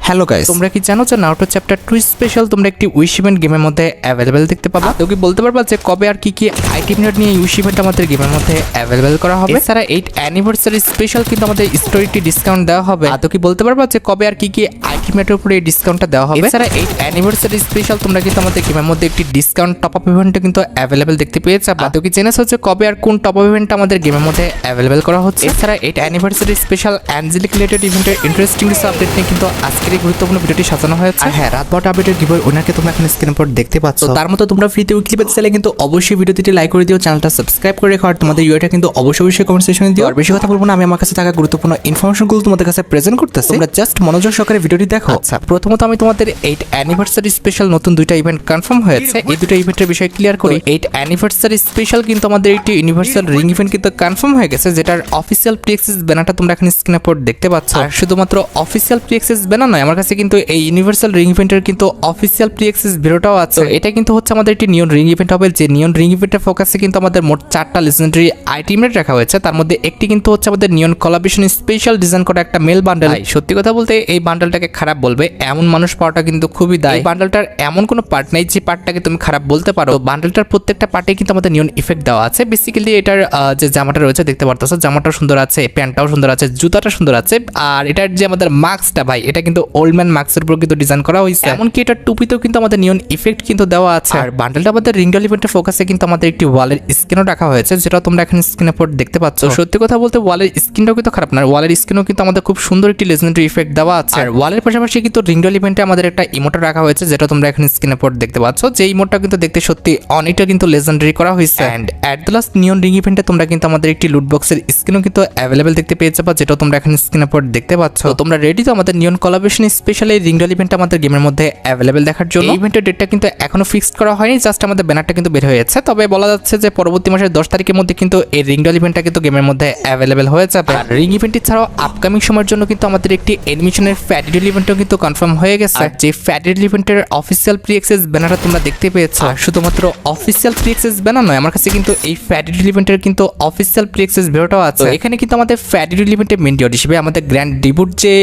Hello guys, তোমরা কি জানো যে নারুটো চ্যাপ্টার 2 স্পেশাল তোমরা একটি উইশ ইভেন্ট গেমের মধ্যে অ্যাভেলেবেল দেখতে পাবা? তো কি বলতে পারবা যে কবে আর কি কি আইটেম নিয়ে উইশ ইভেন্ট আমাদের গেমের মধ্যে অ্যাভেলেবেল করা হবে? এছাড়া 8 অ্যানিভার্সারি স্পেশাল কিন্তু আমাদের স্টোরিটি ডিসকাউন্ট দেওয়া হবে। তো কি বলতে পারবা যে কবে আর কি কি আইটেমের উপরে এই ডিসকাউন্টটা দেওয়া হবে? এছাড়া 8 অ্যানিভার্সারি স্পেশাল তোমরা কিন্তু আমাদের গেমের মধ্যে একটি ডিসকাউন্ট টপ আপ ইভেন্ট কিন্তু অ্যাভেলেবেল দেখতে পেয়ে যাবা। তো কি জেনেছো যে কবে আর কোন টপ আপ ইভেন্ট আমাদের গেমের মধ্যে অ্যাভেলেবেল করা হচ্ছে? এছাড়া 8 অ্যানিভার্সারি স্পেশাল অ্যাঞ্জেলিক রিলেটেড ইভেন্টের ইন্টারেস্টিং কিছু আপডেট নিয়ে কিন্তু আজকের এই গুরুত্বপূর্ণ ভিডিওটি সাজানো হয়েছে। হ্যাঁ, রাত 12টা আপডেটের গিভওয়ে ওনাকে তোমরা এখন স্ক্রিনের উপর দেখতে পাচ্ছ। তার মতো তোমরা ফ্রিতে উইকলি পেতে চাইলে কিন্তু অবশ্যই ভিডিওটি লাইক করে দিও, চ্যানেলটা সাবস্ক্রাইব করে রেখো, আর তোমাদের ইউআইটা কিন্তু অবশ্যই কমেন্ট সেকশনে দিও। আর বেশি কথা বলবো না, আমি আমার কাছে থাকা গুরুত্বপূর্ণ ইনফরমেশনগুলো তোমাদের কাছে প্রেজেন্ট করতেছি, তোমরা জাস্ট মনোযোগ সহকারে ভিডিওটি দেখো। আচ্ছা, প্রথমত আমি তোমাদের 8 অ্যানিভার্সারি স্পেশাল নতুন দুইটা ইভেন্ট কনফার্ম হয়েছে, এই দুটো ইভেন্টের বিষয়ে ক্লিয়ার করি। 8 অ্যানিভার্সারি স্পেশাল কিন্তু আমাদের একটি ইউনিভার্সাল রিং ইভেন্ট কিন্তু কনফার্ম হয়ে গেছে, যেটার অফিসিয়াল প্রি-অ্যাক্সেস ব্যানারটা তোমরা এখন স্ক্রিনের উপর দেখতে পাচ্ছ। আর শুধুমাত্র অফিসিয়াল প্রি-অ্যাক্সেস ব্যানার নয়, আমার কাছে কিন্তু এই ইউনিভার্সাল রিং ইভেন্টের কিন্তু অফিসিয়াল প্রি-অ্যাক্সেস ভিডিওটাও আছে। এটা কিন্তু হচ্ছে আমাদের একটি নিয়ন রিং ইভেন্ট হবে, যে নিয়ন রিং ইভেন্টের ফোকাসে কিন্তু আমাদের মোট 4টা লেজেন্ডারি আইটেম রেট রাখা হয়েছে। তার মধ্যে একটি কিন্তু হচ্ছে আমাদের নিয়ন কোলাবরেশন স্পেশাল ডিজাইন করা একটা মেল বান্ডেল। সত্যি কথা বলতে এই বান্ডেলটাকে খারাপ বলবে এমন মানুষ পাওয়াটা কিন্তু খুবই দায়। এই বান্ডেলটার এমন কোনো পার্ট নাই যে পার্টটাকে তুমি খারাপ বলতে পারো। বান্ডেলটার প্রত্যেকটা পার্টে কিন্তু আমাদের নিয়ন ইফেক্ট দেওয়া আছে। বেসিক্যালি এটার যে জামাটা রয়েছে দেখতে পারতেছো, জামাটাও সুন্দর আছে, প্যান্টটাও সুন্দর আছে, জুতাটা সুন্দর আছে। আর এটার যে আমাদের মাস্কটা ভাই, এটা কিন্তু ওল্ড ম্যান মাস্কের উপর কিন্তু ডিজাইন করা হয়েছে। এমনকি এটার টুপিতেও কিন্তু আমাদের নিয়ন ইফেক্ট কিন্তু দেওয়া আছে। আর বান্ডেলটা আমাদের রিং ইভেন্টের ফোকাসে কিন্তু আমাদের একটি ওয়ালের স্ক্রিনও রাখা হয়েছে, যেটা তোমরা এখন স্ক্রিনের উপর দেখতে পাচ্ছ। সত্যি কথা বলতে ওয়ালের স্ক্রিনটাও কিন্তু খারাপ না, ওয়ালের স্ক্রিনও কিন্তু আমাদের খুব সুন্দর একটি লেজেন্ডারি ইফেক্ট দেওয়া আছে। আর ওয়ালের পাশাপাশি কিন্তু রিং ইভেন্টে আমাদের একটা ইমোটা রাখা হয়েছে, যেটা তোমরা এখন স্ক্রিনের উপর দেখতে পাচ্ছ। যে ইমোটটা কিন্তু দেখতে সত্যি অনেকটা কিন্তু লেজেন্ডারি করা হয়েছে। And at the last neon ring ইভেন্টে তোমরা কিন্তু আমাদের একটি লুট বক্সের স্ক্রিনও কিন্তু অ্যাভেলেবেল দেখতে পেয়ে যাবা, যেটা তোমরা এখন স্ক্রিনের উপর দেখতে পাচ্ছ। তোমরা রেডি তো আমাদের নিয়ন কোলাবরেশন স্পেশাল এই রিং ইভেন্ট আমাদের গেমের মধ্যে অ্যাভেলেবেল দেখার জন্য? এই ইভেন্টের ডেটটা কিন্তু এখনো ফিক্সড করা হয়নি, জাস্ট আমাদের ব্যানারটা কিন্তু বের হয়েছে। তবে বলা যাচ্ছে যে পরবর্তী মাসের 10 তারিখের মধ্যে কিন্তু এই রিং ইভেন্টটা কিন্তু গেমের মধ্যে অ্যাভেলেবেল হয়ে যাবে। আর রিং ইভেন্টটি ছাড়াও আপকামিং সময়ের জন্য কিন্তু আমাদের একটি অ্যানিমেশনের ফ্যাডিডল ইভেন্টও কিন্তু কনফার্ম হয়ে গেছে। যে ফ্যাডিডল ইভেন্টের অফিসিয়াল প্রি-অ্যাক্সেস ব্যানারটা তোমরা দেখতে পেয়েছো। শুধুমাত্র অফিসিয়াল প্রি-অ্যাক্সেস ব্যানার নয়, আমার কাছে কিন্তু এই ফ্যাডিডল ইভেন্টের কিন্তু অফিসিয়াল প্রি-অ্যাক্সেস ভিডিওটাও আছে। এখানে কিন্তু আমাদের ফ্যাডিডল ইভেন্টের মেইন ডিওড হিসেবে আমাদের গ্র্যান্ড ডিবুট যে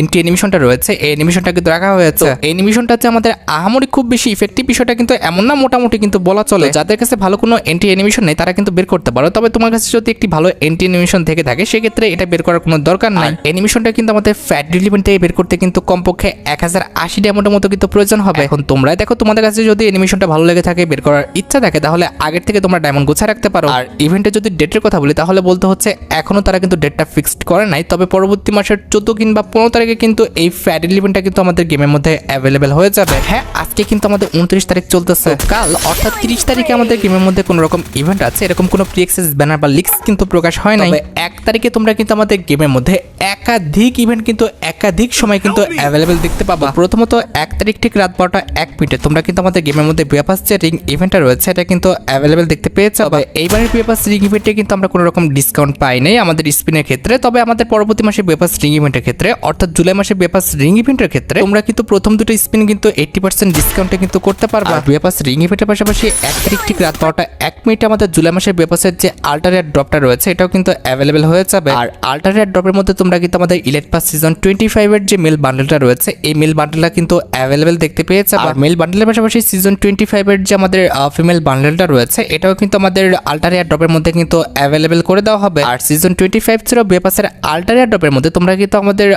এন্টি অ্যানিমেশনটা রয়েছে, এই অ্যানিমেশনটা কিন্তু রাখা হয়েছে। এই অ্যানিমেশনটা হচ্ছে আমাদের আহামরি খুব বেশি ইফেক্টিভ বিষয়টা কিন্তু এমন না, মোটামুটি কিন্তু বলা চলে। যাদের কাছে ভালো কোনো এন্টি অ্যানিমেশন নেই তারা কিন্তু বের করতে পারো, তবে তোমার কাছে যদি একটি ভালো এন্টি অ্যানিমেশন থেকে থাকে সেক্ষেত্রে এটা বের করার কোনো দরকার নাই। অ্যানিমেশনটা কিন্তু আমাদের ফ্যাডিডল ইভেন্টে বের করতে কিন্তু কমপক্ষে 1080 ডায়মন্ডের মতো কিন্তু প্রয়োজন হবে। এখন তোমরা দেখো, তোমাদের কাছে যদি অ্যানিমেশনটা ভালো লেগে থাকে, বের করার ইচ্ছা থাকে, তাহলে আগের থেকে তোমরা ডায়মন্ড গোছায় রাখতে পারো। আর ইভেন্টে যদি ডেটের কথা বলি তাহলে বলতে হচ্ছে এখনো তারা কিন্তু ডেটটা ফিক্সড করে নাই, তবে পরবর্তী মাসের 14 কিংবা 15 তারিখে কিন্তু এই ফ্যাডিডল ইভেন্টটা কিন্তু আমাদের গেমের মধ্যে অ্যাভেলেবেল হয়ে যাবে। হ্যাঁ, আজকে কিন্তু আমাদের 29 তারিখ চলতেছে, কাল অর্থাৎ 30 তারিখে আমাদের গেমের মধ্যে কোনো রকম ইভেন্ট আছে, এরকম কোনো প্রি-অ্যাক্সেস ব্যানার বা লিক্স কিন্তু প্রকাশ হয় নাই। 1 তারিখে তোমরা কিন্তু আমাদের গেমের মধ্যে একাধিক ইভেন্ট কিন্তু একাধিক সময় কিন্তু অ্যাভেলেবেল দেখতে পাবা। প্রথমত 1 তারিখ ঠিক রাত 12টা 1 মিনিটে তোমরা কিন্তু আমাদের গেমের মধ্যে বিয়াপাস যে রিং ইভেন্টটা রয়েছে এটা কিন্তু অ্যাভেলেবেল দেখতে পেয়েছো। এইবারের বিয়াপাস রিং ইভেন্টে কিন্তু আমরা কোনো রকম ডিসকাউন্ট পাই নাই আমাদের স্পিনের ক্ষেত্রে, তবে আমাদের পরবর্তী মাসে বিয়াপাস রিং ইভেন্টের ক্ষেত্রে অর্থাৎ জুলাই মাসে বিয়াপাস রিং ইভেন্টের ক্ষেত্রে তোমরা কিন্তু প্রথম দুটো স্পিন কিন্তু 80% ডিসকাউন্টে কিন্তু করতে পারবা। বিয়াপাস রিং ইভেন্টের পাশাপাশি 1 তারিখ ঠিক রাত 12টা 1 মিনিটে আমাদের জুলাই মাসের বিয়াপাসের যে আল্টারেট ড্রপটা রয়েছে এটাও কিন্তু অ্যাভেলেবেল হয়ে যাবে। আর আল্টারেট ড্রপের মধ্যে তোমরা কিন্তু আমাদের ইলেট পাস সিজন 25 এর যে মেল বান্ডেলটা রয়েছে এই মেল বান্ডেলটা কিন্তু অ্যাভেলেবেল দেখতে পেয়ে যাবে। আর মেল বান্ডেলের পাশাপাশি সিজন 25 এর যে আমাদের ফিমেল বান্ডেলটা রয়েছে এটাও কিন্তু আমাদের আল্টারেট ড্রপের মধ্যে কিন্তু অ্যাভেলেবেল করে দেওয়া হবে। আর সিজন 25 ছিল বিয়াপাসের আল্টারেট ড্রপের মধ্যে তোমরা কিন্তু আমাদের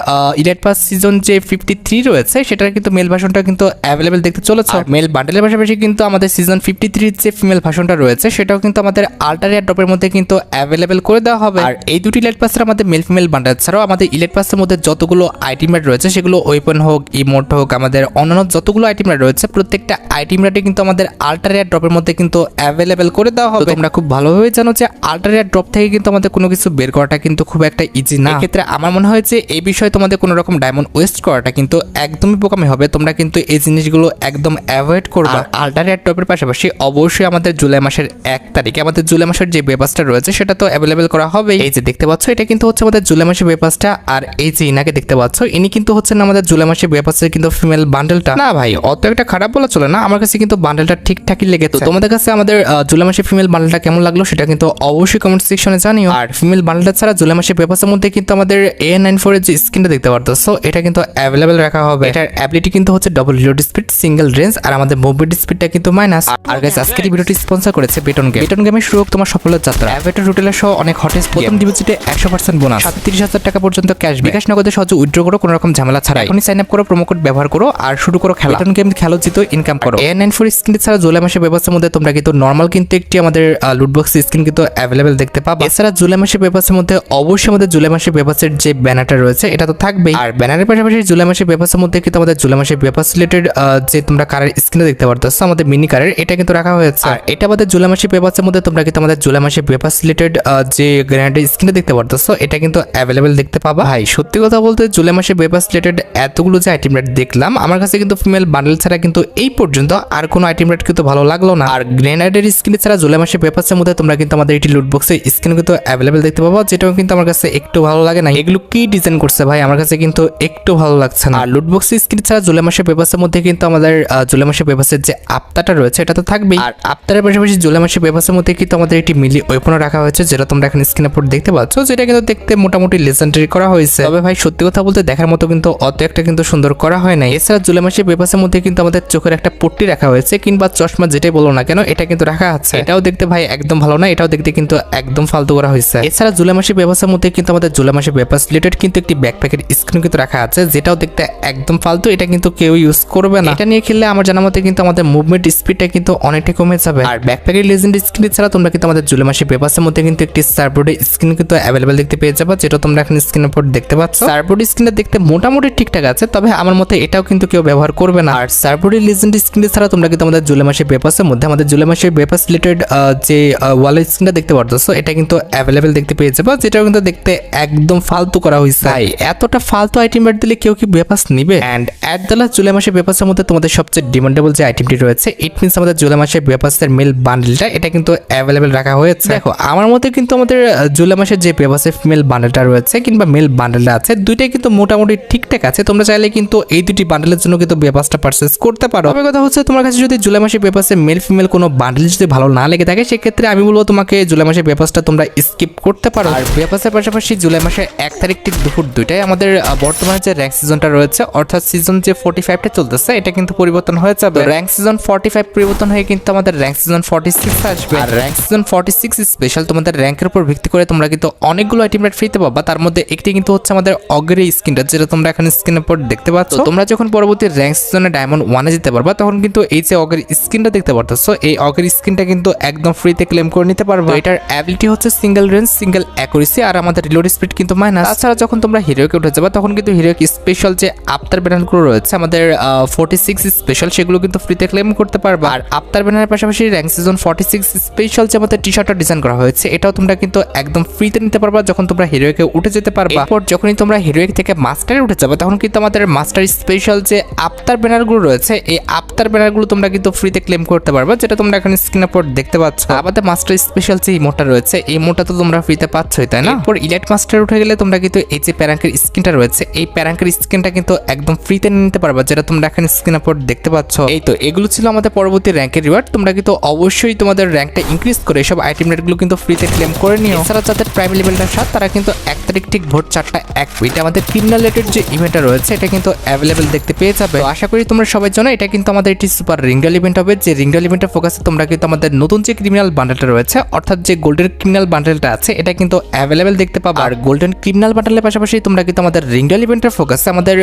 ইলেট পাস সিজন যে 53 রয়েছে সেটার কিন্তু মেল ভার্সনটা কিন্তু অ্যাভেলেবেল দেখতে চলেছে। মেল বান্ডেলের পাশাপাশি কিন্তু আমাদের সিজন 53 যে ফিমেল ভার্সনটা রয়েছে সেটাও কিন্তু আমাদের আল্টারেট ড্রপের মধ্যে কিন্তু অ্যাভেলেবেল করে দেওয়া হবে। আর এই দুটি ইলেট পাসের আমাদের মেল ফিমেল বান্ডেল ছাড়াও আমাদের ইলেট পাসের মধ্যে যতগুলো আইটেম রেট রয়েছে সেগুলো ওয়েপন হোক, ইমোট হোক, আমাদের অন্যান্য যতগুলো আইটেম রেট রয়েছে প্রত্যেকটা আইটেম রেটে কিন্তু আমাদের আল্টারেট ড্রপের মধ্যে কিন্তু অ্যাভেলেবেল করে দেওয়া হবে। তোমরা খুব ভালোভাবে জানো যে আল্টারেট ড্রপ থেকে কিন্তু আমাদের কোনো কিছু বের করাটা কিন্তু খুব একটা ইজি না। এক্ষেত্রে আমার মনে হয় যে এই বিষয়ে তোমাদের কোনো রকম ডায়মন্ড ওয়েস্ট করাটা কিন্তু একদমই বোকামি হবে। তোমরা কিন্তু এই জিনিসগুলো একদম অ্যাভয়েড করবা। আল্টারনেট টপের পাশাপাশি অবশ্যই আমাদের জুলাই মাসের 1 তারিখে আমাদের জুলাই মাসের যে পেপারসটা রয়েছে সেটা তো অ্যাভেলেবেল করা হবে। এই যে দেখতে পাচ্ছ এটা কিন্তু হচ্ছে আমাদের জুলাই মাসের পেপারসটা, আর এই যে ইনাকে দেখতে পাচ্ছ ইনি কিন্তু হচ্ছেন আমাদের জুলাই মাসের পেপারসের কিন্তু ফিমেল বান্ডেলটা। না ভাই অত একটা খারাপ বলা চলে না, আমার কাছে কিন্তু বান্ডেলটা ঠিকঠাকই লেগেছে। তোমাদের কাছে আমাদের জুলাই মাসের ফিমেল বান্ডেলটা কেমন লাগলো সেটা কিন্তু অবশ্যই কমেন্ট সেকশনে জানিও। আর ফিমেল বান্ডেলটা ছাড়া জুলাই মাসের পেপারসের মধ্যে কিন্তু আমাদের A94 এর যে স্ক্রিনটা দেখতে পারতো, সো এটা কিন্তু অ্যাভেলেবেল রাখা হবে। এটার অ্যাবিলিটি কিন্তু হচ্ছে double reload speed, single range, আর আমাদের মুভমেন্ট স্পিডটা কিন্তু মাইনাস। আর গাইস আজকের এই ভিডিওটি স্পন্সর করেছে বেটন গেম। বেটন গেমের শুরু হোক তোমার সফলের যাত্রা। অ্যাভেটার রুটেলার সহ অনেক হটেস্ট প্রথম ডিপোজিটে 100% বোনাস, 30,000 টাকা পর্যন্ত ক্যাশব্যাক, বিকাশ নগদে সহজে উইথড্র করো কোনো রকম ঝামেলা ছাড়াই। এখনই সাইন আপ করো, প্রোমো কোড ব্যবহার করো আর শুরু করো খেলা। বেটন গেম খেলো, জিতো, ইনকাম করো। A94 স্ক্রিন ছাড়া জুলাই মাসের ব্যবস্থার মধ্যে তোমরা কিন্তু নরমাল কিন্তু একটি আমাদের লুটবক্স স্ক্রিন কিন্তু অ্যাভেলেবেল দেখতে পাবা। এছাড়া জুলাই মাসের পেপারসের মধ্যে অবশ্যই আমাদের জুলাই মাসের পেপারসের যে ব্যানারটা রয়েছে এটা তো থাকবেই। আর ব্যানারের পাশাপাশি জুলাই মাসের পেপারসের মধ্যে কিন্তু আমাদের জুলাই মাসের পেপারস রিলেটেড যে তোমরা কারের স্ক্রিনে দেখতে পারতেছো আমাদের মিনি কারের, এটা কিন্তু রাখা হয়েছে। আর এটা আমাদের জুলাই মাসের পেপারসের মধ্যে তোমরা কিন্তু আমাদের জুলাই মাসের পেপারস রিলেটেড যে গ্রেনেডের স্ক্রিনে দেখতে পারতেছো এটা কিন্তু অ্যাভেলেবেল দেখতে পাবা। ভাই সত্যি কথা বলতে জুলাই মাসের পেপারস রিলেটেড এতগুলো যে আইটেম রেট দেখলাম আমার কাছে কিন্তু ফিমেল বান্ডেল ছাড়া কিন্তু এই পর্যন্ত আর কোনো আইটেম রেট কিন্তু ভালো লাগলো না। আর গ্রেনেডের স্ক্রিন ছাড়া জুলাই মাসের পেপারসের মধ্যে তোমরা কিন্তু আমাদের এটি লুটবক্সের স্ক্রিন কিন্তু অ্যাভেলেবেল দেখতে পাবো, যেটাও কিন্তু আমার কাছে একটু ভালো লাগে না। এগুলো কি ডিজাইন করছে ভাই, আমার কাছে কিন্তু একটু ভালো লাগছে না। আর লুটবক্সের স্ক্রিন ছাড়া জুলাই মাসের পেপারসের মধ্যে কিন্তু আমাদের জুলাই মাসের পেপারসের যে আফতারটা রয়েছে এটা তো থাকবেই। আর আফতারের পাশাপাশি জুলাই মাসের পেপারসের মধ্যে কিন্তু আমাদের একটি মিলি ওয়েপনও রাখা হয়েছে, যেটা তোমরা এখন স্ক্রিনে পর দেখতে পাচ্ছ, যেটা কিন্তু দেখতে মোটামুটি লেজেন্ডারি করা হয়েছে। তবে ভাই সত্যি কথা বলতে দেখার মতো কিন্তু অত একটা কিন্তু সুন্দর করা হয় না। এছাড়া জুলাই মাসের পেপারসের মধ্যে কিন্তু আমাদের চোখের একটা পট্টি রাখা হয়েছে কিংবা চশমা যেটাই বলো না কেন এটা কিন্তু রাখা আছে। এটাও দেখতে ভাই একদম ভালো না, এটাও দেখতে কিন্তু একদম ফালতু করা হয়েছে। এছাড়া জুলাই মাসের পেপারসের মধ্যে কিন্তু আমাদের জুলাই মাসের পেপারস রিলেটেড কিন্তু একটি ব্যাকপ্যাকের স্ক্রিন কিন্তু রাখা আছে, যেটাও দেখতে একদম ফালতু, এটা কিন্তু কেউ ইউজ করবে না। এটা নিয়ে খেললে আমার জানা মতে কিন্তু আমাদের মুভমেন্ট স্পিডটা কিন্তু অনেকটা কমে যাবে। আর ব্যাকপ্যাকের লেজেন্ড স্ক্রিন ছাড়া তোমরা কিন্তু আমাদের জুলাই মাসের পেপারসের মধ্যে কিন্তু একটি সার্ভবোর্ডের স্ক্রিন কিন্তু অ্যাভেলেবেল দেখতে পেয়ে যাবে, যেটা তোমরা এখন স্ক্রিনের পর দেখতে পাচ্ছ। সার্ভবোর্ড স্ক্রিনটা দেখতে মোটামুটি ঠিকঠাক আছে, তবে আমার মতে এটাও কিন্তু কেউ ব্যবহার করবে না। আর সার্ভবোর্ডের লেজেন্ড স্ক্রিন ছাড়া তোমরা কিন্তু আমাদের জুলাই মাসের পেপারসের মধ্যে আমাদের জুলাই মাসের পেপারস রিলেটেড যে ওয়ালের স্ক্রিনটা দেখতে পারতেছো এটা কিন্তু অ্যাভেলেবেল দেখতে পেয়ে যাবে, যেটাও কিন্তু দেখতে একদম ফালতু করা হয়েছে। এতটা ফালতু আইটেম রেট দিলে কেউ কি পেপারস নিবে? এন্ড এট দ্য লাস্ট জুলাই মাসের পেপারসের মধ্যে তোমাদের সবচেয়ে ডিমান্ডেবল যে আইটেমটি রয়েছে ইট মিনস আমাদের জুলাই মাসের পেপারসের মেল বান্ডেলটা, এটা কিন্তু অ্যাভেলেবেল রাখা হয়েছে। দেখো আমার মতে কিন্তু আমাদের জুলাই মাসের যে পেপারসের ফিমেল বান্ডেলটা রয়েছে কিংবা মেল বান্ডেলটা আছে দুইটাই কিন্তু মোটামুটি ঠিকঠাক আছে। তোমরা চাইলে কিন্তু এই দুটি বান্ডেলের জন্য কিন্তু পেপারসটা পারচেজ করতে পারো। তবে কথা হচ্ছে তোমার কাছে যদি জুলাই মাসের পেপারসের মেল ফিমেল কোনো বান্ডেল যদি ভালো না লেগে থাকে সেক্ষেত্রে আমি বলবো তোমাকে জুলাই মাসের পেপারসটা তোমরা স্কিপ করতে পারো। আর পেপারসের পাশাপাশি জুলাই মাসের 1 তারিখ ঠিক দুপুর 2টায় আমাদের বর্তমানে যে র্যাঙ্ক সিজনটা রয়েছে অর্থাৎ সিজন যে 45টা চলতেছে এটা কিন্তু পরিবর্তন হয়ে যাবে। র্যাঙ্ক সিজন 45 পরিবর্তন হয়ে কিন্তু আমাদের র্যাঙ্ক সিজন 46 আসবে। আর র্যাঙ্ক সিজন 46 স্পেশাল তোমাদের র্যাঙ্কের উপর ভিত্তি করে তোমরা কিন্তু অনেকগুলো আইটেম রেট ফ্রিতে পাবা। তার মধ্যে একটি কিন্তু হচ্ছে আমাদের অগ্রের স্ক্রিনটা, যেটা তোমরা এখানে স্ক্রিনের উপর দেখতে পাচ্ছ। তোমরা যখন পরবর্তী র্যাঙ্ক সিজনে ডায়মন্ড 1 এ যেতে পারবা তখন কিন্তু এই যে অগ্রের স্ক্রিনটা দেখতে পারতেছো এই অগ্রের স্ক্রিনটা কিন্তু একদম ফ্রিতে ক্লেম করে নিতে পারবা। এটার অ্যাবিলিটি হচ্ছে সিঙ্গেল রেঞ্জ, সিঙ্গেল অ্যাকুরেসি, আর আমাদের রিলোড স্পিড কিন্তু মাইনাস। তাছাড়া যখন তোমরা হিরোকে উঠে যাবা তখন কিন্তু হিরোকে স্পেশাল যে আফতার ব্যানারগুলো রয়েছে আমাদের 46 স্পেশাল সেগুলো কিন্তু ফ্রিতে ক্লেম করতে পারবা। আর আফতার ব্যানারের পাশাপাশি র্যাঙ্ক সিজন 46 স্পেশাল যে আমাদের টি শার্টটা ডিজাইন করা হয়েছে এটাও তোমরা কিন্তু একদম ফ্রিতে নিতে পারবা যখন তোমরা হিরোকে উঠে যেতে পারবা। এরপর যখনই তোমরা হিরোইক থেকে মাস্টারে উঠে যাবে তখন কিন্তু আমাদের মাস্টার স্পেশাল যে আফতার ব্যানারগুলো রয়েছে এই আফতার ব্যানারগুলো তোমরা কিন্তু ফ্রিতে ক্লেম করতে পারবে, যেটা তোমরা এখানে স্ক্রিনের উপর দেখতে পাচ্ছ। আমাদের মাস্টার স্পেশাল যে ইমোটটা রয়েছে এই ইমোটটা তো তোমরা ফ্রিতে পাচ্ছই, তাই না? এরপর ইলাইট মাস্টার উঠে গেলে তোমরা কিন্তু এই যে প্যারাঙ্কের স্কিনটা রয়েছে এই প্যারাঙ্কের স্কিনটা কিন্তু একদম ফ্রিতে নিতে পারবে, যেটা তোমরা এখানে স্ক্রিনের উপর দেখতে পাচ্ছ। এই তো এগুলো ছিল আমাদের পরবর্তী র্যাঙ্কের রিওয়ার্ড। তোমরা কিন্তু অবশ্যই তোমাদের র্যাঙ্কটা ইনক্রিজ করে এসব আইটেম রেটগুলো কিন্তু ফ্রিতে ক্লেম করে নিও। এছাড়া যাদের প্রাইম লেভেলটা 7 তারা কিন্তু 1 তারিখ ঠিক ভোর 4টা 1 মিনিটে আমাদের ক্রিমিনাল রিলেটেড যে ইভেন্টটা রয়েছে এটা কিন্তু অ্যাভেলেবেল দেখতে পেয়ে যাবে। তো আশা করি তোমরা সবাই জানো এটা কিন্তু আমাদের একটি সুপার রিংডাল ইভেন্ট হবে, যে রিংডাল ইভেন্টের ফোকাসে তোমরা কিন্তু আমাদের নতুন যে ক্রিমিনাল বান্ডেলটা রয়েছে অর্থাৎ যে গোল্ডেন ক্রিমিনাল বান্ডেলটা আছে এটা কিন্তু অ্যাভেলেবেল দেখতে পাবে। আর গোল্ডেন ক্রিমিনাল বান্ডেলের পাশাপাশি তোমরা কিন্তু আমাদের রিংডাল ইভেন্টের ফোকাসে আমাদের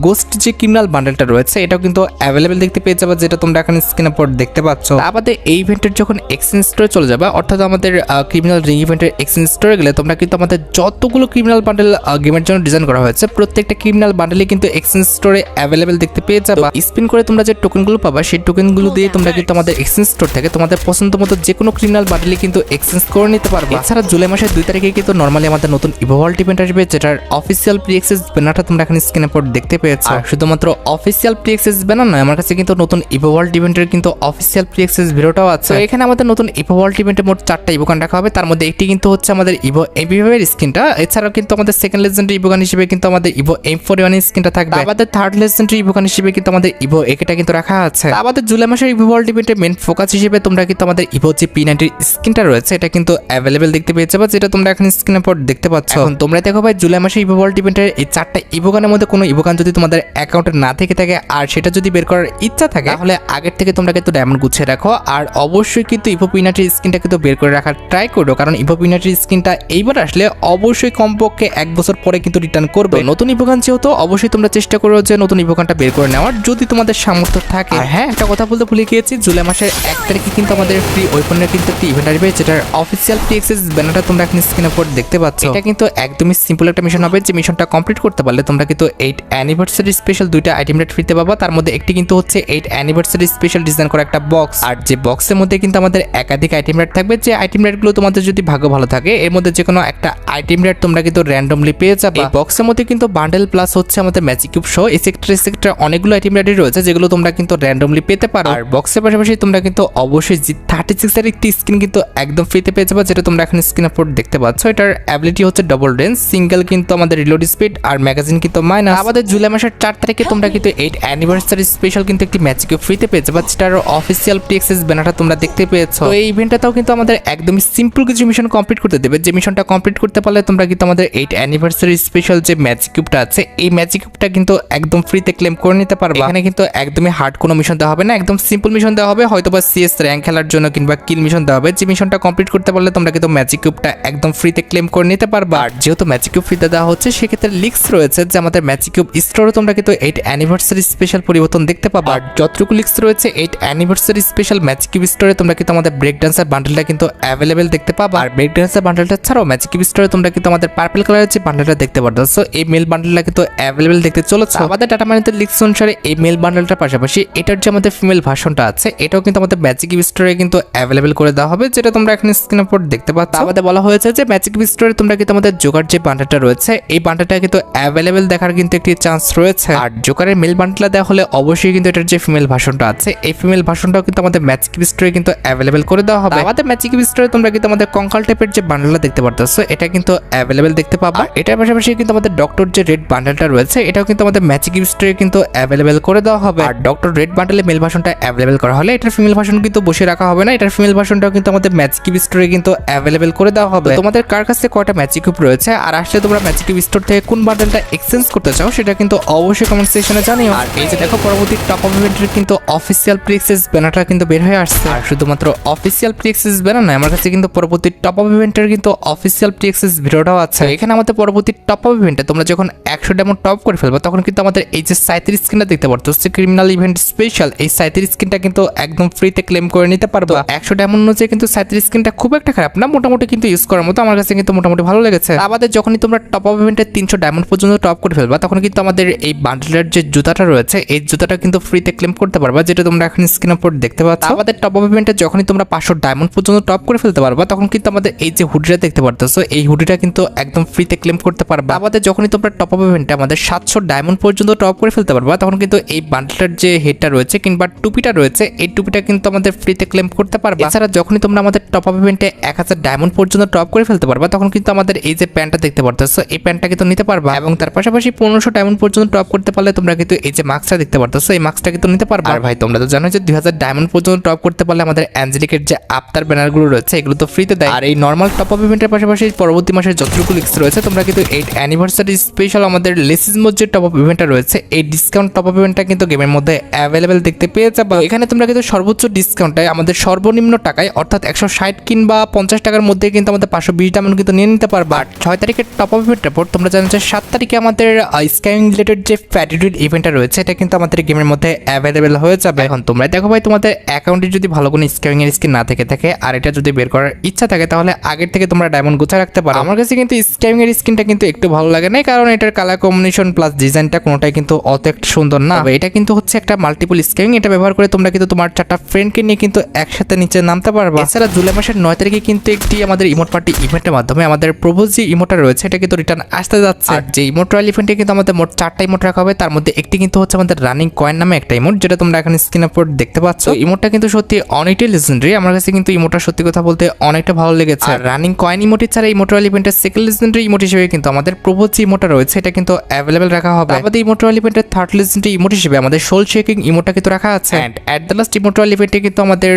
গোস্ট যে ক্রিমিনাল বান্ডেলটা রয়েছে এটাও কিন্তু অ্যাভেলেবেল দেখতে পেয়ে যাবে, যেটা তোমরা এখন স্ক্রিনের উপর দেখতে পাচ্ছ। আমাদের এই ইভেন্টের যখন এক্সচেঞ্জ স্টোরে চলে যাবে অর্থাৎ আমাদের ক্রিমিনাল রিং ইভেন্টের এক্সচেঞ্জ স্টোরে গেলে তোমরা কিন্তু আমাদের যতগুলো ক্রিমিনাল বান্ডেল গেমের জন্য ডিজাইন করা হয়েছে প্রত্যেকটা ক্রিমিনাল বান্ডেলই কিন্তু এক্সচেঞ্জ স্টোরে অ্যাভেলেবেল দেখতে পেয়ে যাবে। স্পিন করে তোমরা যে টোকেনগুলো পাবা সেই টোকেনগুলো দিয়ে তোমরা কিন্তু আমাদের এক্সচেঞ্জ স্টোর থেকে তোমাদের পছন্দ মতো যে কোনো ক্রিমিনাল বান্ডেলই কিন্তু এক্সচেঞ্জ করে নিতে পারবে। এছাড়া জুলাই মাসের 2 তারিখে কিন্তু নরমালি আমাদের নতুন ইভোভাল্ট ইভেন্ট আসবে, যেটার অফিসিয়াল প্রি অ্যাক্সেস ব্যানারটা তোমরা এখানে স্ক্রিনের উপর দেখতে পেয়েছো। আর শুধুমাত্র অফিসিয়াল প্রি অ্যাক্সেস ব্যানার নয়, আমার কাছে কিন্তু নতুন ইভো ওয়ার্ল্ড ইভেন্টের কিন্তু অফিসিয়াল প্রি অ্যাক্সেস ভিডিওটাও আছে। তো এখানে আমাদের নতুন ইভো ওয়ার্ল্ড ইভেন্টে মোট 4টা ইভোগান রাখা হবে, তার মধ্যে একটি কিন্তু হচ্ছে আমাদের ইভো এমপি5 এর স্কিনটা। এছাড়াও কিন্তু আমাদের সেকেন্ড লেজেন্ডারি ইভোগান হিসেবে কিন্তু আমাদের ইভো M41 এর স্কিনটা থাকবে। আমাদের থার্ড লেজেন্ডারি ইভোগান হিসেবে কিন্তু আমাদের ইভো একেটা কিন্তু রাখা আছে। আমাদের জুলাই মাসের ইভো ওয়ার্ল্ড ইভেন্টের মেন ফোকাস হিসেবে তোমরা কিন্তু আমাদের ইভো যে P90 স্কিনটা রয়েছে এটা কিন্তু অ্যাভেলেবেল দেখতে পেয়েছো, বা যেটা তোমরা এখন স্ক্রিনের পর দেখতে পাচ্ছ। এখন তোমরা দেখো ভাই, জুলাই মাসে ইভো ওয়ার্ল্ড ইভেন্টের এই 4টা ইভোগানের মধ্যে কোনো ইভোগান যদি তোমাদের অ্যাকাউন্টে না থেকে থাকে আর সেটা যদি বের করার ইচ্ছা থাকে, তাহলে আগের থেকে তোমরা কিন্তু ডায়মন্ড গুছিয়ে রাখো। আর অবশ্যই কিন্তু ইভো P90 স্কিনটা কিন্তু বের করে রাখার ট্রাই করো, কারণ ইভো P90 স্কিনটা এইবার আসলে অবশ্যই কমপক্ষে 1 বছর পরে কিন্তু রিটার্ন করবে। নতুন ইভোগান যেহেতু অবশ্যই তোমরা চেষ্টা করো যে নতুন ইভোগানটা বের করে নেওয়ার, যদি তোমাদের সামর্থ্য থাকে। আর হ্যাঁ, একটা কথা বলতে ভুলে গিয়েছি, জুলাই মাসের 1 তারিখে কিন্তু আমাদের ফ্রি ওয়েপনের কিন্তু একটি ইভেন্ট আসবে, যেটার অফিসিয়াল প্রি অ্যাক্সেস ব্যানারটা তোমরা এখন স্ক্রিনের উপর দেখতে পাচ্ছ। এটা কিন্তু একদমই সিম্পল একটা মিশন হবে, যে মিশনটা কমপ্লিট করতে পারলে তোমরা কিন্তু 8 অ্যানিভার্সারি স্পেশাল 2টা আইটেম রেট ফ্রিতে পাবা। তার মধ্যে একটি কিন্তু হচ্ছে 8 অ্যানিভার্সারি স্পেশাল ডিজাইন করা একটা বক্স, আর যে বক্সের মধ্যে কিন্তু আমাদের একাধিক আইটেম রেট থাকবে। যে আইটেম রেটগুলো তোমাদের যদি ভাগ্য ভালো থাকে, এর মধ্যে যে কোনো একটা আইটেম রেট তোমরা কিন্তু র্যান্ডমলি পেয়ে যাবে। এই বক্সের মধ্যে কিন্তু বান্ডেল প্লাস হচ্ছে আমাদের ম্যাজিক কিউব সহ এই সেক্টর অনেকগুলো আইটেম রেট রয়েছে, যেগুলো তোমরা কিন্তু র্যান্ডমলি পেতে পারো। আর বক্সের পাশাপাশি তোমরা কিন্তু অবশ্যই G36 এর একটি স্কিন কিন্তু একদম ফ্রিতে পেয়ে যাবে, যেটা তোমরা এখন স্ক্রিনের উপর দেখতে পাচ্ছ। এটার অ্যাবিলিটি হচ্ছে ডবল রেঞ্জ, সিঙ্গেল কিন্তু আমাদের রিলোড স্পিড, আর ম্যাগাজিন কিন্তু মাইনাস। আমাদের জুলাই মাসের 4 তারিখে তোমরা কিন্তু 8 অ্যানিভার্সারি স্পেশাল কিন্তু একটি ম্যাজিক কিউব ফ্রিতে পেয়ে যাবে, যেটার অফিসিয়াল প্রি অ্যাক্সেস ব্যানারটা তোমরা দেখতে পেয়েছো। তো এই ইভেন্টটাও কিন্তু আমাদের একদমই সিম্পল কিছু মিশন কমপ্লিট করতে দেবে, যে মিশনটা কমপ্লিট করতে পারলে তোমরা কিন্তু আমাদের 8 অ্যানিভার্সারি স্পেশাল যে ম্যাজিক কিউবটা আছে, এই ম্যাজিক কিউবটা কিন্তু একদম ফ্রিতে ক্লেম করে নিতে পারবে। এখানে কিন্তু একদমই হার্ড কোনো মিশন দেওয়া হবে না, একদম সিম্পল মিশন দেওয়া হবে, হয়তোবা CS র্যাঙ্ক খেলার জন্য কিংবা কিল মিশন দেওয়া হবে। যে মিশনটা কমপ্লিট করতে পারলে তোমরা কিন্তু ম্যাজিক কিউবটা একদম ফ্রিতে ক্লেম করে নিতে পারবা। আর যেহেতু ম্যাজিক কিউব ফ্রিতে দেওয়া হচ্ছে, সেক্ষেত্রে লিক্স রয়েছে যে আমাদের ম্যাজিক কিউব স্টোরে তোমরা কিন্তু 8 অ্যানিভার্সারি স্পেশাল পরিবর্তন দেখতে পাবা। আর যতটুকু লিক্স রয়েছে 8 অ্যানিভার্সারি স্পেশাল ম্যাজিক কিউব স্টোরে তোমরা কিন্তু আমাদের ব্রেক ডান্সার বান্ডেলটা কিন্তু অ্যাভেলেবেল দেখতে পাবা। আর ব্রেক ডান্সার বান্ডেলটা ছাড়াও ম্যাজিক কিউব স্টোরে তোমরা কিন্তু আমাদের পার্পল কালারের যে বান্ডেলটা দেখতে পারছো, এই মেল বান্ডেলটা কিন্তু অ্যাভেলেবেল দেখতে চলেছে। আমাদের ডাটা মাইনিংয়ের লিক্স অনুসারে এই মেল বান্ডেলটার পাশাপাশি এটার যে আমাদের ফিমেল ভার্সনটা আছে, এটাও কিন্তু আমাদের ম্যাজিক কিউব স্টোরে কিন্তু অ্যাভেলেবেল করে দেওয়া হবে, যেটা তোমরা এখন স্ক্রিনের উপর দেখতে পাচ্ছ। আমাদের বলা হয়েছে যে ম্যাজিক কিউব স্টোরে তোমরা কিন্তু আমাদের জোকার যে বান্ডেলটা রয়েছে, এই বান্ডেলটা কিন্তু অ্যাভেলেবেল দেখার কিন্তু একটি চান্স রয়েছে। আর জোকারের মেল বান্ডেলটা দেওয়া হলে অবশ্যই কিন্তু এটার যে ফিমেল ভার্সনটা আছে, এই ফিমেল ভার্সনটাও কিন্তু আমাদের ম্যাজিক কিউব স্টোরে কিন্তু অ্যাভেলেবেল করে দেওয়া হবে। আমাদের ম্যাজিক কিউব স্টোরে তোমরা কিন্তু আমাদের কঙ্কাল টাইপের যে বান্ডেলটা দেখতে পারতেছো, এটা কিন্তু অ্যাভেলেবেল দেখতে পাবা। এটার পাশাপাশি কিন্তু আমাদের ডক্টর যে রেড বান্ডেলটা রয়েছে, এটাও কিন্তু আমাদের ম্যাজিক কিউব স্টোরে কিন্তু অ্যাভেলেবেল করে দেওয়া হবে। আর ডক্টর রেড বান্ডেলে মেল ভার্সনটা অ্যাভেলেবেল করা হলে এটার ফিমেল ভার্সন কিন্তু বসে রাখা হবে না, এটার ফিমেল ভার্সনটাও কিন্তু আমাদের ম্যাজিক কিউব স্টোরে কিন্তু অ্যাভেলেবেল করে দেওয়া হবে। তোমাদের কার কাছে কয়টা ম্যাজিক কিউব রয়েছে, আর আসলে তোমরা ম্যাজিক কিউব স্টোর থেকে কোন বান্ডেলটা এক্সচেঞ্জ করতে চাও, সেটা কিন্তু অবশ্যই কমেন্ট সেকশনে জানিও। আর এই যে দেখো, পরবর্তী টপ আপ ইভেন্টের কিন্তু অফিসিয়াল প্রি অ্যাক্সেস ব্যানারটা কিন্তু বের হয়ে আসছে। আর শুধুমাত্র অফিসিয়াল প্রি অ্যাক্সেস ব্যানার নয়, আমার কাছে কিন্তু পরবর্তী টপ আপ ইভেন্টের কিন্তু অফিসিয়াল প্রি অ্যাক্সেস ভিডিওটাও আছে। এখানে আমাদের পরবর্তী টপ আপ ইভেন্টে তোমরা যখন 100 ডায়মন্ড টপ করে ফেলবে, তখন কিন্তু আমাদের এই যে 37 স্কিনটা দেখতে পারতো, ক্রিমিনাল ইভেন্ট স্পেশাল, এই 37 স্কিনটা কিন্তু একদম ফ্রিতে ক্লেম করে নিতে পারবে। 100 ডায়মন্ড অনুযায়ী কিন্তু 37 স্কিনটা খুব একটা খারাপ না, মোটামুটি কিন্তু ইউজ করার মতো, আমার কাছে কিন্তু মোটামুটি ভালো লেগেছে। আমাদের যখনই তোমরা টপ আপ ইভেন্টে 300 ডায়মন্ড পর্যন্ত টপ করে ফেলবা, তখন কিন্তু আমাদের এই বান্ডেলের যে জুতাটা রয়েছে, এই জুতাটা কিন্তু ফ্রিতে ক্লেম করতে পারবা, যেটা তোমরা এখন স্ক্রিনের উপর দেখতে পাচ্ছ। আমাদের টপ আপ ইভেন্টে যখনই তোমরা 500 ডায়মন্ড পর্যন্ত টপ করে ফেলতে পারবা, তখন কিন্তু আমাদের এই যে হুডিটা দেখতে পারতেছো, এই হুডিটা কিন্তু একদম ফ্রিতে ক্লেম করতে পারবা। আমাদের যখনই তোমরা টপ আপ ইভেন্টে আমাদের 700 ডায়মন্ড পর্যন্ত টপ করে ফেলতে পারবা, তখন কিন্তু এই বান্ডেলটার যে হেডটা রয়েছে কিংবা টুপিটা রয়েছে, এই টুপিটা কিন্তু আমাদের ফ্রিতে ক্লেম করতে পারবা। এছাড়া যখনই তোমরা আমাদের টপ আপ ইভেন্টে 1000 ডায়মন্ড পর্যন্ত টপ করে ফেলতে পারবা, তখন কিন্তু আমাদের এই যে প্যান্টটা দেখতে পারতেছো, এই প্যান্টটা কিন্তু নিতে পারবা। এবং তার পাশাপাশি 1500 ডায়মন্ড পর্যন্ত টপ করতে পারলে তোমরা কিন্তু এই যে মাস্কটা দেখতে পারতেছো, এই মাস্কটা কিন্তু নিতে পারবা। আর ভাই, তোমরা তো জানো যে 2000 ডায়মন্ড পর্যন্ত টপ করতে পারলে আমাদের অ্যাঞ্জেলিকের যে আফতার ব্যানারগুলো রয়েছে, এগুলো তো ফ্রিতে দেয়। আর এই নর্মাল টপ আপ ইভেন্টের পাশাপাশি পরবর্তী মাসের যতটুকু লিক্স রয়েছে, তোমরা কিন্তু 8 অ্যানিভার্সারি স্পেশাল আমাদের লেসিসমোর যে টপ আপ ইভেন্টটা রয়েছে, এই ডিসকাউন্ট টপ আপ ইভেন্টটা কিন্তু গেমের মধ্যে অ্যাভেলেবেল দেখতে পেয়ে যাবে। এখানে তোমরা কিন্তু সর্বোচ্চ ডিসকাউন্টটায় আমাদের সর্বনিম্ন টাকায়, অর্থাৎ 160 কিংবা 50 টাকার মধ্যে কিন্তু আমাদের 520 ডায়মন্ড কিন্তু নিয়ে নিতে পারবা। 6 তারিখের টপ আপ ইভেন্টের পর তোমরা জানো যে 7 তারিখে আমাদের স্কাইং রিলেটেড যে ফ্যাটিটিউড ইভেন্টটা রয়েছে, এটা কিন্তু আমাদের গেমের মধ্যে অ্যাভেলেবেল হয়ে যাবে। এখন তোমরা দেখো ভাই, তোমাদের অ্যাকাউন্টে যদি ভালো কোনো স্কাইং এর স্কিন না থেকে থাকে, আর এটা যদি বের করার ইচ্ছা থাকে, তাহলে আগের থেকে তোমরা ডায়মন্ড গুছা রাখতে পারো। আমার কাছে কিন্তু স্কাইং এর স্কিনটা কিন্তু একটু ভালো লাগে না, কারণ এটার কালার কম্বিনেশন প্লাস ডিজাইনটা কোনোটাই কিন্তু অত একটা সুন্দর না। এটা কিন্তু হচ্ছে একটা মাল্টিপল স্কাইং, এটা ব্যবহার করে তোমরা কিন্তু তোমার 4টা ফ্রেন্ডকে নিয়ে কিন্তু একসাথে নিচে নামতে পারবা। এছাড়া জুলাই মাসের 9 তারিখে কিন্তু একটি আমাদের ইমোট পার্টি ইভেন্টের মাধ্যমে আমাদের প্রপোজ যে ইমোটটা রয়েছে, এটা কিন্তু রিটার্ন আসতে যাচ্ছে। আর যে ইমোট রয়্যাল ইভেন্টে কিন্তু আমাদের মোট 4টা ইমোট রাখা হবে, তার মধ্যে একটি কিন্তু হচ্ছে আমাদের রানিং কয়েন নামে একটা ইমোট, যেটা তোমরা এখানে স্ক্রিনের উপর দেখতে পাচ্ছ। ইমোটটা কিন্তু সত্যি অনেকটাই লেজেন্ডারি, আমার কাছে কিন্তু ইমোটটা সত্যি কথা বলতে অনেকটা ভালো লেগেছে। আর রানিং কয়েন ইমোট ছাড়া ইমোটরাল ইভেন্টের সেকেন্ড লেজেন্ডারি ইমোট হিসেবে কিন্তু আমাদের প্রপোজ যে ইমোটটা রয়েছে এটা কিন্তু অ্যাভেলেবেল রাখা হবে। আমাদের ইমোটরাল ইভেন্টের থার্ড লেজেন্ডারি ইমোট হিসেবে আমাদের সোল শেকিং ইমোটটা কিন্তু রাখা আছে। এন্ড এট দ্য লাস্ট ইমোটরাল ইভেন্টে কিন্তু আমাদের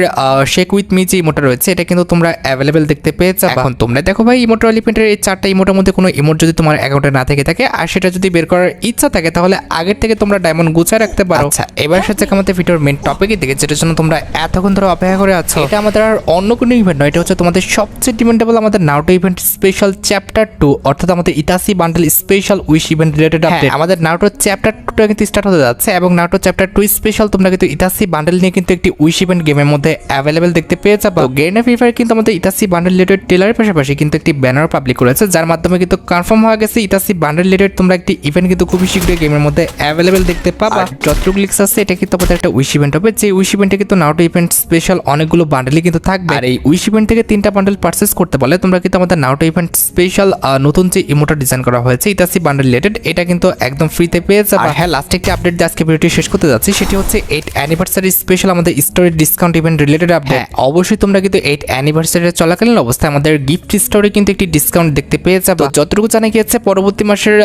শেক উইথ মি যে ইমোটটা রয়েছে এটা কিন্তু তোমরা অ্যাভেলেবেল দেখতে পেয়ে যাবে। এখন তোমরা দেখো ভাই, ইমোটরাল ইভেন্টের এই 4টা ইমোটের মধ্যে কোনো ইমোট যদি তোমার অ্যাকাউন্টে না থেকে থাকে আর সেটা যদি বের করার ইচ্ছা থাকে তাহলে আগের থেকে তোমরা ডায়মন্ড গুছিয়ে রাখতে পারো। আচ্ছা, এবার সাথে আমাদের ভিডিওর মেইন টপিকে দিকে, যেটার জন্য তোমরা এতক্ষণ ধরে অপেক্ষা করে আছো। এটা আমাদের আর অন্য কোনো ইভেন্ট নয়, এটা হচ্ছে তোমাদের সবচেয়ে ডিমান্ডেবল আমাদের নারুটো ইভেন্ট স্পেশাল চ্যাপ্টার 2, অর্থাৎ আমাদের Itachi bundle special wish event related update. আমাদের নারুটো চ্যাপ্টার 2টা কিন্তু স্টার্ট হতে যাচ্ছে এবং নারুটো চ্যাপ্টার 2 স্পেশাল তোমরা কিন্তু ইতাসি বান্ডেল নিয়ে কিন্তু একটি উইশ ইভেন্ট গেমের মধ্যে অ্যাভেলেবেল দেখতে পেয়ে যাবে। গেরিনা ফ্রি ফায়ার কিন্তু আমাদের ইতাসি বান্ডেল রিলেটেড টেলারের পাশাপাশি কিন্তু একটি ব্যানার পাবলিক করেছে, যার মাধ্যমে কিন্তু কনফার্ম হয়ে গেছে ইতাসি বান্ডেল রিলেটেড তোমরা একটি ইভেন্ট কিন্তু খুবই শীঘ্রই গেমের মধ্যে অ্যাভেলেবেল দেখতে পাবা। যতটুকু লিক্স আছে এটা কিন্তু আমাদের একটা উইশ ইভেন্ট হবে, যে উইশ ইভেন্টে কিন্তু নারুটো ইভেন্ট স্পেশাল অনেকগুলো বান্ডেলই কিন্তু থাকবে। আর এই উইশ ইভেন্ট থেকে 3টা বান্ডেল পারচেজ করতে পারলে তোমরা কিন্তু আমাদের নারুটো ইভেন্ট স্পেশাল নতুন যে ইমোটা ডিজাইন করা হয়েছে ইতাসি বান্ডেল রিলেটেড, এটা কিন্তু একদম ফ্রিতে পেয়ে যাবে। আর হ্যাঁ, লাস্ট একটা আপডেট দিয়ে আজকে ভিডিওটি শেষ করতে যাচ্ছি, সেটি হচ্ছে 8th অ্যানিভার্সারি স্পেশাল আমাদের story discount event related update. অবশ্যই তোমরা কিন্তু 8th অ্যানিভার্সারি চলাকালীন অবস্থায় আমাদের গিফট স্টোরে কিন্তু একটি ডিসকাউন্ট দেখতে পেয়ে যাবে। যতটুকু জানা গিয়েছে পরবর্তী মাসের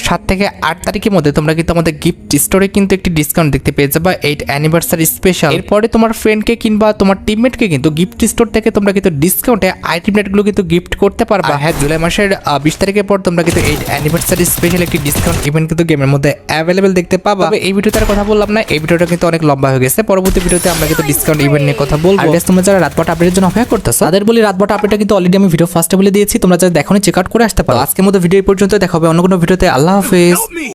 7 থেকে 8 তারিখের মধ্যে তোমরা কিন্তু আমাদের গিফট স্টোরে কিন্তু একটি ডিসকাউন্ট দেখতে পেয়ে যাবে 8th অ্যানিভার্সারি স্পেশাল। এরপরে তোমার ফ্রেন্ডকে কিংবা তোমার টিমমেটকে কিন্তু গিফট স্টোর থেকে তোমরা কিন্তু ডিসকাউন্টে আইটেম নেটগুলো কিন্তু গিফট করতে পারবা। হ্যাঁ, জুলাই মাসের 20 তারিখের পর তোমরা কিন্তু 8th অ্যানিভার্সারি স্পেশাল একটি ডিসকাউন্ট ইভেন্ট কিন্তু গেমের মধ্যে অ্যাভেলেবেল দেখতে পাবা। এই ভিডিওতে আর কথা বললাম না, এই ভিডিওটা কিন্তু অনেক লম্বা হয়ে গেছে। পরবর্তী ভিডিওতে আমরা কিন্তু ডিসকাউন্ট ইভেন্ট নিয়ে কথা বলবো। আর তোমরা যারা রাত 12টা আপডেটের জন্য অপেক্ষা করতেছো তাদের বলি, রাত 12টা আপডেটটা কিন্তু অলরেডি আমি ভিডিও ফার্স্টে বলে দিয়েছি, তোমরা যারা দেখোনি চেক আউট করে আসতে পারো। আজকের মতো ভিডিও পর্যন্ত, দেখা হবে অন্য কোনো ভিডিওতে। আল্লাহ হাফেজ।